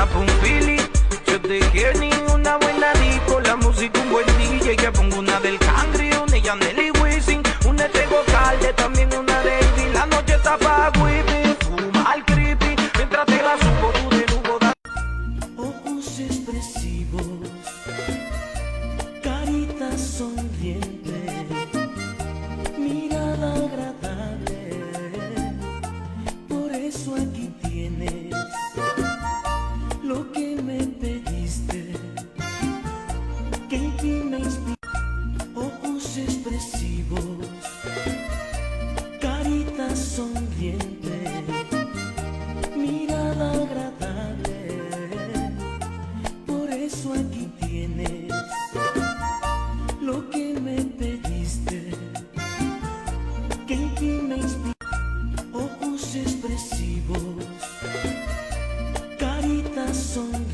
receta pa' un feeling. Yo te quiero ni una buena disco, la música un buen DJ. Que pongo una del Cangri, una de Yaneli Wisin, una de Tego Calde, también una de Ivy. La noche está pa' whipping, fuma al creepy, mientras te la subo tú de nuevo. Ojos expresivos, carita sonriente, mirada agradable, por eso aquí tienes lo que me pediste, que en ti me inspira. Ojos expresivos, carita sonriente, mirada agradable, por eso aquí tienes lo que me pediste, que en ti me inspira. Ojos expresivos, carita sonriente,